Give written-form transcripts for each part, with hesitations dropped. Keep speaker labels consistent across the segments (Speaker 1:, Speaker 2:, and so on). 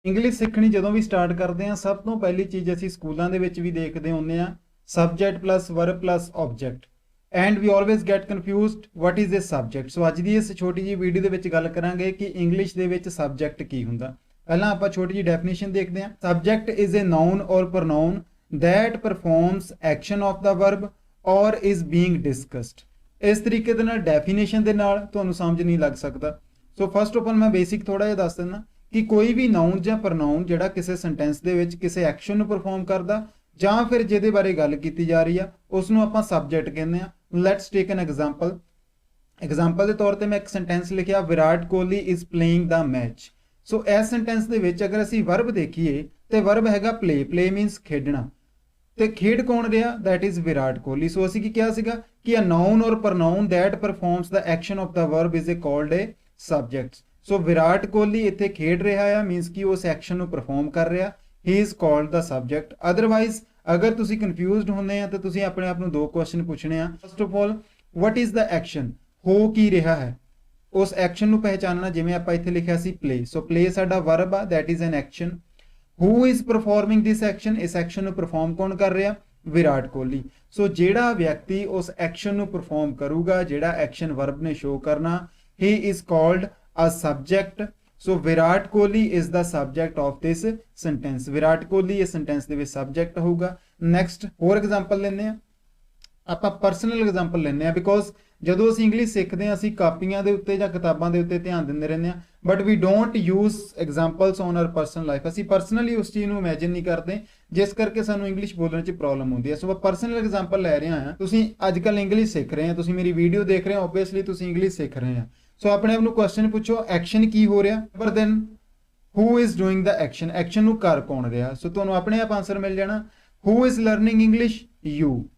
Speaker 1: English ਸਿੱਖਣੀ ਜਦੋਂ ਵੀ start ਕਰਦੇ ਹਾਂ ਸਭ ਤੋਂ ਪਹਿਲੀ ਚੀਜ਼ ਅਸੀਂ ਸਕੂਲਾਂ ਦੇ ਵਿੱਚ ਵੀ ਦੇਖਦੇ ਹੁੰਦੇ ਆ subject plus verb plus object and we always get confused what is this subject. So ਅੱਜ ਦੀ ਇਸ ਛੋਟੀ ਜਿਹੀ ਵੀਡੀਓ ਦੇ ਵਿੱਚ ਗੱਲ ਕਰਾਂਗੇ ਕਿ ਇੰਗਲਿਸ਼ ਦੇ ਵਿੱਚ ਸਬਜੈਕਟ ਕੀ ਹੁੰਦਾ। ਪਹਿਲਾਂ ਆਪਾਂ ਛੋਟੀ ਜਿਹੀ ਡੈਫੀਨੇਸ਼ਨ ਦੇਖਦੇ ਹਾਂ। ਸਬਜੈਕਟ ਇਜ਼ ਅ ਨਾउन ਔਰ ਪ੍ਰੋਨਾउन that performs action of the verb or is being discussed। ਇਸ ਤਰੀਕੇ ਦੇ ਨਾਲ ਡੈਫੀਨੇਸ਼ਨ ਦੇ ਨਾਲ ਤੁਹਾਨੂੰ ਸਮਝ ਨਹੀਂ ਲੱਗ ਸਕਦਾ। ਸੋ ਫਸਟ ਆਫ ਆਲ ਮੈਂ ਬੇਸਿਕ ਥੋੜਾ ਜਿਹਾ ਦੱਸ ਦਿੰਦਾ ਕਿ ਕੋਈ ਵੀ ਨਾउन ਜਾਂ ਪ੍ਰੋਨਾउन ਜਿਹੜਾ ਕਿਸੇ ਸੈਂਟੈਂਸ ਦੇ ਵਿੱਚ ਕਿਸੇ ਐਕਸ਼ਨ ਨੂੰ ਪਰਫਾਰਮ ਕਰਦਾ ਜਾਂ ਫਿਰ ਜਿਹਦੇ ਬਾਰੇ ਗੱਲ ਕੀਤੀ ਜਾ ਰਹੀ ਆ ਉਸ ਨੂੰ ਆਪਾਂ ਸਬਜੈਕਟ ਕਹਿੰਦੇ ਆ। ਲੈਟਸ ਟੇਕ ਐਨ ਐਗਜ਼ਾਮਪਲ ਦੇ ਤੌਰ ਤੇ ਮੈਂ ਇੱਕ ਸੈਂਟੈਂਸ ਲਿਖਿਆ Virat Kohli is playing the match. So ਇਸ ਸੈਂਟੈਂਸ ਦੇ ਵਿੱਚ ਅਗਰ ਅਸੀਂ ਵਰਬ ਦੇਖੀਏ ਤੇ ਵਰਬ ਹੈਗਾ ਪਲੇ ਮੀਨਸ ਖੇਡਣਾ ਤੇ ਖੇਡ ਕੌਣ ਰਿਹਾ that is ਵਿਰਾਟ ਕੋਹਲੀ। ਸੋ ਅਸੀਂ ਕੀ ਕਿਹਾ ਸੀਗਾ ਕਿ a noun or pronoun that performs the action of the verb is called a subject। ਸੋ ਵਿਰਾਟ ਕੋਹਲੀ ਇੱਥੇ ਖੇਡ ਰਿਹਾ ਆ ਮੀਨਸ ਕਿ ਉਸ ਐਕਸ਼ਨ ਨੂੰ ਪਰਫਾਰਮ ਕਰ ਰਿਹਾ he is called the subject। Otherwise ਅਗਰ ਤੁਸੀਂ ਕਨਫਿਊਜ਼ਡ ਹੁੰਦੇ ਆ ਤਾਂ ਤੁਸੀਂ ਆਪਣੇ ਆਪ ਨੂੰ ਦੋ ਕੁਐਸਚਨ ਪੁੱਛਣੇ ਆ। First of all what is the action, ਹੋ ਕੀ ਰਿਹਾ ਹੈ, ਉਸ ਐਕਸ਼ਨ ਨੂੰ ਪਹਿਚਾਨਣਾ। ਜਿਵੇਂ ਆਪਾਂ ਇੱਥੇ ਲਿਖਿਆ ਸੀ play, ਸੋ play ਸਾਡਾ ਵਰਬ ਆ that is an action। who is performing this action, ਇਸ ਐਕਸ਼ਨ ਨੂੰ ਪਰਫਾਰਮ ਕੌਣ ਕਰ ਰਿਹਾ, ਵਿਰਾਟ ਕੋਹਲੀ। ਸੋ ਜਿਹੜਾ ਵਿਅਕਤੀ ਉਸ ਐਕਸ਼ਨ ਨੂੰ ਪਰਫਾਰਮ ਕਰੂਗਾ ਜਿਹੜਾ ਐਕਸ਼ਨ ਵਰਬ ਨੇ ਸ਼ੋ ਕਰਨਾ he is called a subject। So Virat Kohli is the subject of this sentence। Virat Kohli ਇਸ ਸੈਂਟੈਂਸ ਦੇ ਵਿੱਚ ਸਬਜੈਕਟ ਹੋਊਗਾ। ਨੈਕਸਟ ਹੋਰ ਐਗਜ਼ਾਮਪਲ ਲੈਂਦੇ ਆ ਆਪਾਂ ਪਰਸਨਲ ਐਗਜ਼ਾਮਪਲ ਲੈਂਦੇ ਆ ਬਿਕੋਜ਼ ਜਦੋਂ ਅਸੀਂ ਇੰਗਲਿਸ਼ ਸਿੱਖਦੇ ਹਾਂ ਅਸੀਂ ਕਾਪੀਆਂ ਦੇ ਉੱਤੇ ਜਾਂ ਕਿਤਾਬਾਂ ਦੇ ਉੱਤੇ ਧਿਆਨ ਦਿੰਦੇ ਰਹਿੰਦੇ ਆ but we don't use examples on our personal life. ਅਸੀਂ ਪਰਸਨਲੀ ਉਸ ਚੀਜ਼ ਨੂੰ ਇਮੇਜਿਨ ਨਹੀਂ ਕਰਦੇ ਜਿਸ ਕਰਕੇ ਸਾਨੂੰ ਇੰਗਲਿਸ਼ ਬੋਲਣ 'ਚ ਪ੍ਰੋਬਲਮ ਹੁੰਦੀ ਹੈ। ਸੋ ਮੈਂ ਪਰਸਨਲ ਐਗਜ਼ਾਮਪਲ ਲੈ ਰਿਹਾ ਹਾਂ। ਤੁਸੀਂ ਅੱਜ ਕੱਲ੍ਹ ਇੰਗਲਿਸ਼ ਸਿੱਖ ਰਹੇ ਹੋ, ਤੁਸੀਂ ਮੇਰੀ ਵੀਡੀਓ ਦੇਖ ਰਹੇ ਹੋ, ਓਬਵੀਅਸਲੀ ਤੁਸੀਂ ਇੰਗਲਿਸ਼ ਸਿੱਖ ਰਹੇ ਆ। ਸੋ ਆਪਣੇ ਆਪ ਨੂੰ ਕੁਐਸਚਨ ਪੁੱਛੋ ਐਕਸ਼ਨ ਕੀ ਹੋ ਰਿਹਾ ਪਰ then who is doing the action, action ਨੂੰ ਕਰ ਕੌਣ ਰਿਹਾ। ਸੋ ਤੁਹਾਨੂੰ ਆਪਣੇ ਆਪ ਆਨਸਰ ਮਿਲ ਜਾਣਾ who is learning English, you.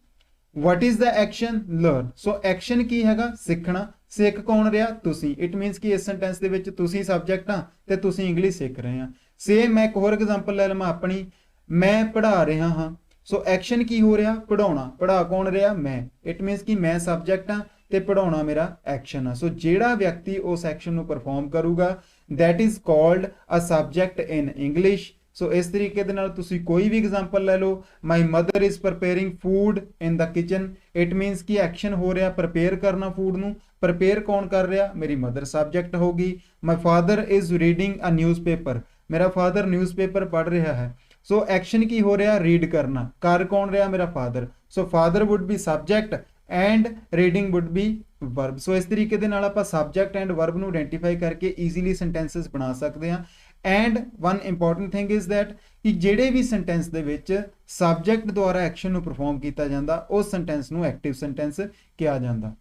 Speaker 1: What is the action, learn। So action ਕੀ ਹੈਗਾ, ਸਿੱਖਣਾ। ਸਿੱਖ ਕੌਣ ਰਿਹਾ, ਤੁਸੀਂ। ਇਟ ਮੀਨਸ ਕਿ ਇਸ ਸੈਂਟੈਂਸ ਦੇ ਵਿੱਚ ਤੁਸੀਂ ਸਬਜੈਕਟ ਆ ਤੇ ਤੁਸੀਂ ਇੰਗਲਿਸ਼ ਸਿੱਖ ਰਹੇ ਆ। ਸੇਮ ਮੈਂ ਇੱਕ ਹੋਰ ਐਗਜ਼ਾਮਪਲ ਲੈ ਲਵਾਂ ਆਪਣੀ, ਮੈਂ ਪੜ੍ਹਾ ਰਿਹਾ ਹਾਂ। ਸੋ ਐਕਸ਼ਨ ਕੀ ਹੋ ਰਿਹਾ, ਪੜ੍ਹਾਉਣਾ। ਪੜ੍ਹਾ ਕੌਣ ਰਿਹਾ, ਮੈਂ। ਇਟ ਮੀਨਸ ਕਿ ਮੈਂ ਸਬਜੈਕਟ ਆ ਤੇ ਪੜ੍ਹਾਉਣਾ ਮੇਰਾ ਐਕਸ਼ਨ ਆ। ਸੋ ਜਿਹੜਾ ਵਿਅਕਤੀ ਉਸ ਐਕਸ਼ਨ ਨੂੰ ਪਰਫਾਰਮ ਕਰੂਗਾ that is called a subject in English। ਸੋ ਇਸ ਤਰੀਕੇ ਦੇ ਨਾਲ ਤੁਸੀਂ ਕੋਈ ਵੀ ਐਗਜ਼ਾਮਪਲ ਲੈ ਲਓ। My mother is preparing food in the kitchen. It means ਕਿ ਐਕਸ਼ਨ ਹੋ ਰਿਹਾ ਪ੍ਰਪੇਅਰ ਕਰਨਾ ਫੂਡ ਨੂੰ। ਪ੍ਰਪੇਅਰ ਕੌਣ ਕਰ ਰਿਹਾ, ਮੇਰੀ ਮਦਰ ਸਬਜੈਕਟ ਹੋਗੀ। My father is reading a newspaper, ਮੇਰਾ ਫਾਦਰ ਨਿਊਜ਼ਪੇਪਰ ਪੜ੍ਹ ਰਿਹਾ ਹੈ। ਸੋ ਐਕਸ਼ਨ ਕੀ ਹੋ ਰਿਹਾ, ਰੀਡ ਕਰਨਾ। ਕਰ ਕੌਣ ਰਿਹਾ, ਮੇਰਾ father. So father would be subject and reading would be verb. So ਇਸ ਤਰੀਕੇ ਦੇ ਨਾਲ ਆਪਾਂ ਸਬਜੈਕਟ ਐਂਡ ਵਰਬ ਨੂੰ ਆਇਡੈਂਟੀਫਾਈ ਕਰਕੇ ਈਜ਼ੀਲੀ ਸੈਂਟੈਂਸਸ ਬਣਾ ਸਕਦੇ ਹਾਂ। And one important thing is that ਕਿ ਜਿਹੜੇ ਵੀ ਸੈਂਟੈਂਸ ਦੇ ਵਿੱਚ ਸਬਜੈਕਟ ਦੁਆਰਾ ਐਕਸ਼ਨ ਨੂੰ ਪਰਫਾਰਮ ਕੀਤਾ ਜਾਂਦਾ ਉਸ ਸੈਂਟੈਂਸ ਨੂੰ ਐਕਟਿਵ ਸੈਂਟੈਂਸ ਕਿਹਾ ਜਾਂਦਾ।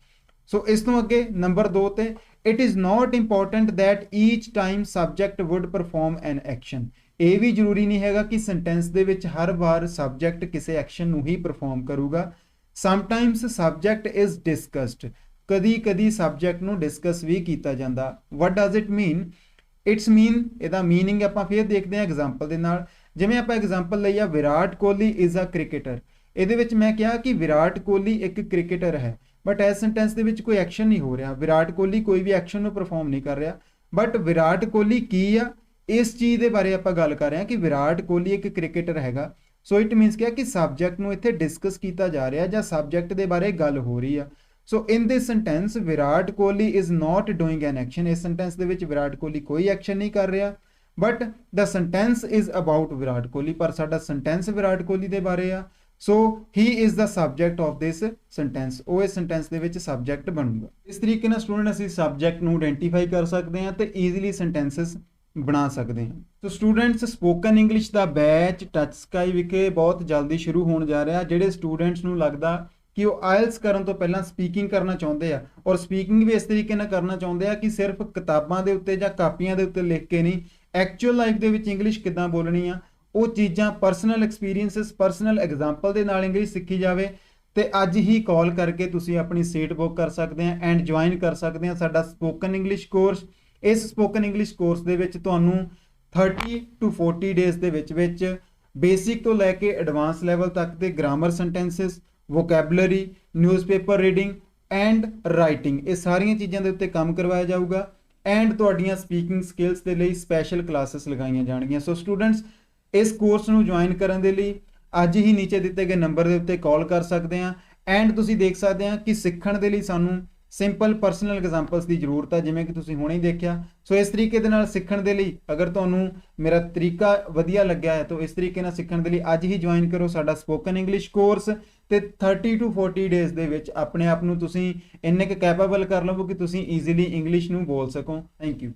Speaker 1: ਸੋ ਇਸ ਤੋਂ ਅੱਗੇ ਨੰਬਰ 2 ਤੇ it is not important that each time subject would perform an action. ਇਹ ਵੀ ਜ਼ਰੂਰੀ ਨਹੀਂ ਹੈਗਾ ਕਿ ਸੈਂਟੈਂਸ ਦੇ ਵਿੱਚ ਹਰ ਵਾਰ ਸਬਜੈਕਟ ਕਿਸੇ ਐਕਸ਼ਨ ਨੂੰ ਹੀ ਪਰਫਾਰਮ ਕਰੂਗਾ। ਸਮਟਾਈਮਸ ਸਬਜੈਕਟ ਇਜ਼ ਡਿਸਕਸਡ, ਕਦੀ ਕਦੀ ਸਬਜੈਕਟ ਨੂੰ ਡਿਸਕਸ ਵੀ ਕੀਤਾ ਜਾਂਦਾ। ਵਟ ਡਜ਼ ਇਟ ਮੀਨ, ਇਟਸ ਮੀਨ ਇਹਦਾ ਮੀਨਿੰਗ ਆਪਾਂ ਫਿਰ ਦੇਖਦੇ ਹਾਂ ਐਗਜ਼ਾਮਪਲ ਦੇ ਨਾਲ। ਜਿਵੇਂ ਆਪਾਂ ਐਗਜ਼ਾਮਪਲ ਲਈ ਆ Virat Kohli is a cricketer. ਇਹਦੇ ਵਿੱਚ ਮੈਂ ਕਿਹਾ ਕਿ ਵਿਰਾਟ ਕੋਹਲੀ ਇੱਕ ਕ੍ਰਿਕਟਰ ਹੈ ਬਟ ਇਸ ਸੈਂਟੈਂਸ ਦੇ ਵਿੱਚ ਕੋਈ ਐਕਸ਼ਨ ਨਹੀਂ ਹੋ ਰਿਹਾ। ਵਿਰਾਟ ਕੋਹਲੀ ਕੋਈ ਵੀ ਐਕਸ਼ਨ ਨੂੰ ਪਰਫਾਰਮ ਨਹੀਂ ਕਰ ਰਿਹਾ ਬਟ ਵਿਰਾਟ ਕੋਹਲੀ ਕੀ ਆ ਇਸ ਚੀਜ਼ ਦੇ ਬਾਰੇ ਆਪਾਂ ਗੱਲ ਕਰ ਰਹੇ ਹਾਂ ਕਿ ਵਿਰਾਟ ਕੋਹਲੀ ਇੱਕ ਕ੍ਰਿਕਟਰ ਹੈਗਾ। ਸੋ ਇਟ ਮੀਨਸ ਕਿਹਾ ਕਿ ਸਬਜੈਕਟ ਨੂੰ ਇੱਥੇ ਡਿਸਕਸ ਕੀਤਾ ਜਾ ਰਿਹਾ ਜਾਂ ਸਬਜੈਕਟ ਦੇ ਬਾਰੇ ਗੱਲ ਹੋ ਰਹੀ ਆ। So in this sentence Virat Kohli is not doing an action. ਇਸ ਸੈਂਟੈਂਸ ਦੇ ਵਿੱਚ ਵਿਰਾਟ ਕੋਹਲੀ ਕੋਈ ਐਕਸ਼ਨ ਨਹੀਂ ਕਰ ਰਿਹਾ but the sentence is about Virat Kohli. ਪਰ ਸਾਡਾ ਸੈਂਟੈਂਸ ਵਿਰਾਟ ਕੋਹਲੀ ਦੇ ਬਾਰੇ ਆ। So he is the subject of this sentence. ਉਹ ਇਸ ਸੈਂਟੈਂਸ ਦੇ ਵਿੱਚ ਸਬਜੈਕਟ ਬਣੂਗਾ। ਇਸ ਤਰੀਕੇ ਨਾਲ ਸਟੂਡੈਂਟ ਅਸੀਂ ਸਬਜੈਕਟ ਨੂੰ ਆਇਡੈਂਟੀਫਾਈ ਕਰ ਸਕਦੇ ਹਾਂ ਤੇ ਈਜ਼ੀਲੀ ਸੈਂਟੈਂਸਸ ਬਣਾ ਸਕਦੇ ਹਾਂ। ਸੋ ਸਟੂਡੈਂਟਸ ਸਪੋਕਨ ਇੰਗਲਿਸ਼ ਦਾ ਬੈਚ ਟੱਚ ਸਕਾਈ ਵਿਖੇ ਬਹੁਤ ਜਲਦੀ ਸ਼ੁਰੂ ਹੋਣ ਜਾ ਰਿਹਾ। ਜਿਹੜੇ ਸਟੂਡੈਂਟਸ ਨੂੰ ਲੱਗਦਾ ਕਿ ਉਹ ਆਇਲਸ ਕਰਨ ਤੋਂ ਪਹਿਲਾਂ ਸਪੀਕਿੰਗ ਕਰਨਾ ਚਾਹੁੰਦੇ ਆ ਔਰ ਸਪੀਕਿੰਗ ਵੀ ਇਸ ਤਰੀਕੇ ਨਾਲ ਕਰਨਾ ਚਾਹੁੰਦੇ ਆ ਕਿ ਸਿਰਫ ਕਿਤਾਬਾਂ ਦੇ ਉੱਤੇ ਜਾਂ ਕਾਪੀਆਂ ਦੇ ਉੱਤੇ ਲਿਖ ਕੇ ਨਹੀਂ, ਐਕਚੁਅਲ ਲਾਈਫ ਦੇ ਵਿੱਚ ਇੰਗਲਿਸ਼ ਕਿੱਦਾਂ ਬੋਲਣੀ ਆ ਉਹ ਚੀਜ਼ਾਂ ਪਰਸਨਲ ਐਕਸਪੀਰੀਐਂਸਸ ਪਰਸਨਲ ਐਗਜ਼ਾਮਪਲ ਦੇ ਨਾਲ ਇੰਗਲਿਸ਼ ਸਿੱਖੀ ਜਾਵੇ ਤੇ ਅੱਜ ਹੀ ਕਾਲ ਕਰਕੇ ਤੁਸੀਂ ਆਪਣੀ ਸੀਟ ਬੁੱਕ ਕਰ ਸਕਦੇ ਆ ਐਂਡ ਜੁਆਇਨ ਕਰ ਸਕਦੇ ਆ ਸਾਡਾ ਸਪੋਕਨ ਇੰਗਲਿਸ਼ ਕੋਰਸ। ਇਸ ਸਪੋਕਨ ਇੰਗਲਿਸ਼ ਕੋਰਸ ਦੇ ਵਿੱਚ ਤੁਹਾਨੂੰ 30 to 40 ਡੇਜ਼ ਦੇ ਵਿੱਚ ਬੇਸਿਕ ਤੋਂ ਲੈ ਕੇ ਐਡਵਾਂਸ ਲੈਵਲ ਤੱਕ ਦੇ grammar sentences vocabulary newspaper reading and writing ਇਹ ਸਾਰੀਆਂ ਚੀਜ਼ਾਂ ਦੇ ਉੱਤੇ ਕੰਮ ਕਰਵਾਇਆ ਜਾਊਗਾ। ਐਂਡ ਤੁਹਾਡੀਆਂ ਸਪੀਕਿੰਗ ਸਕਿੱਲਸ ਦੇ ਲਈ ਸਪੈਸ਼ਲ ਕਲਾਸਿਸ ਲਗਾਈਆਂ ਜਾਣਗੀਆਂ। ਸੋ ਸਟੂਡੈਂਟਸ, ਇਸ ਕੋਰਸ ਨੂੰ ਜੁਆਇਨ ਕਰਨ ਦੇ ਲਈ ਅੱਜ ਹੀ ਨੀਚੇ ਦਿੱਤੇ ਗਏ ਨੰਬਰ ਦੇ ਉੱਤੇ ਕਾਲ ਕਰ ਸਕਦੇ ਆ। ਐਂਡ ਤੁਸੀਂ ਦੇਖ ਸਕਦੇ ਆ ਕਿ ਸਿੱਖਣ ਦੇ ਲਈ ਸਾਨੂੰ ਸਿੰਪਲ ਪਰਸਨਲ ਐਗਜ਼ਾਮਪਲਸ ਦੀ ਜ਼ਰੂਰਤ ਹੈ, ਜਿਵੇਂ ਕਿ ਤੁਸੀਂ ਹੁਣੇ ਹੀ ਦੇਖਿਆ। ਸੋ ਇਸ ਤਰੀਕੇ ਦੇ ਨਾਲ ਸਿੱਖਣ ਦੇ ਲਈ ਅਗਰ ਤੁਹਾਨੂੰ ਮੇਰਾ ਤਰੀਕਾ ਵਧੀਆ ਲੱਗਿਆ ਹੈ ਤਾਂ ਇਸ ਤਰੀਕੇ ਨਾਲ ਸਿੱਖਣ ਦੇ ਲਈ ਅੱਜ ਹੀ ਜੁਆਇਨ ਕਰੋ ਸਾਡਾ ਸਪੋਕਨ ਇੰਗਲਿਸ਼ ਕੋਰਸ, ਤੇ 30 to 40 ਡੇਜ਼ ਦੇ ਵਿੱਚ ਆਪਣੇ ਆਪ ਨੂੰ ਤੁਸੀਂ ਇੰਨੇ ਕੁ ਕੈਪੇਬਲ ਕਰ ਲਵੋ ਕਿ ਤੁਸੀਂ ਈਜ਼ੀਲੀ ਇੰਗਲਿਸ਼ ਨੂੰ ਬੋਲ ਸਕੋ। Thank you.